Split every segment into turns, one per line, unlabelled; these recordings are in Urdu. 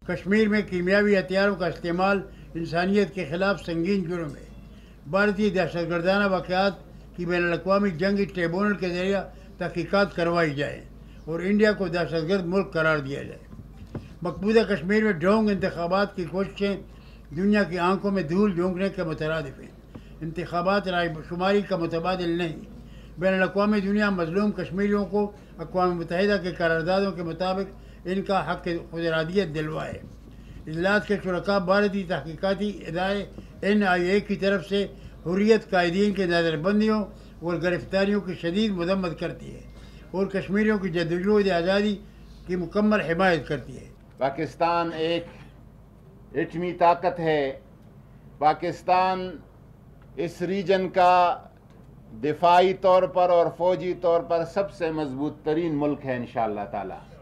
کشمیر میں کیمیاوی ہتھیاروں کا استعمال انسانیت کے خلاف سنگین جرم ہے۔ بھارتی دہشت گردانہ واقعات کی بین الاقوامی جنگی ٹریبونل کے ذریعہ تحقیقات کروائی جائے اور انڈیا کو دہشت گرد ملک قرار دیا جائے۔ مقبوضہ کشمیر میں ڈھونگ انتخابات کی کوششیں دنیا کی آنکھوں میں دھول جھونکنے کے مترادف ہیں۔ انتخابات رائے شماری کا متبادل نہیں۔ بین الاقوامی دنیا مظلوم کشمیریوں کو اقوام متحدہ کے قراردادوں کے مطابق ان کا حق خود ارادیت دلوائے۔ اجلاس کے شرکاء بھارتی تحقیقاتی ادارے NIA کی طرف سے حریت قائدین کی نظر بندیوں اور گرفتاریوں کی شدید مذمت کرتی ہے اور کشمیریوں کی جدوجہد آزادی کی مکمل حمایت کرتی ہے۔
پاکستان ایک ایٹمی طاقت ہے۔ پاکستان اس ریجن کا دفاعی طور پر اور فوجی طور پر سب سے مضبوط ترین ملک ہے انشاءاللہ تعالی۔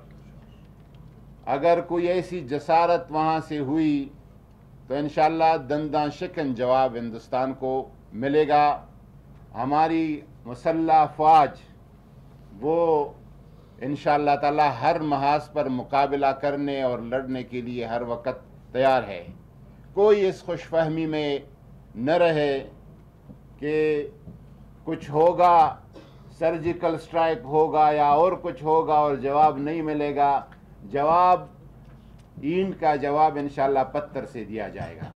اگر کوئی ایسی جسارت وہاں سے ہوئی تو انشاءاللہ دنداں شکن جواب ہندوستان کو ملے گا۔ ہماری مسلح افواج وہ انشاءاللہ تعالی ہر محاذ پر مقابلہ کرنے اور لڑنے کے لیے ہر وقت تیار ہے۔ کوئی اس خوش فہمی میں نہ رہے کہ کچھ ہوگا، سرجیکل سٹرائک ہوگا یا اور کچھ ہوگا اور جواب نہیں ملے گا۔ جواب اینٹ کا جواب انشاءاللہ پتھر سے دیا جائے گا۔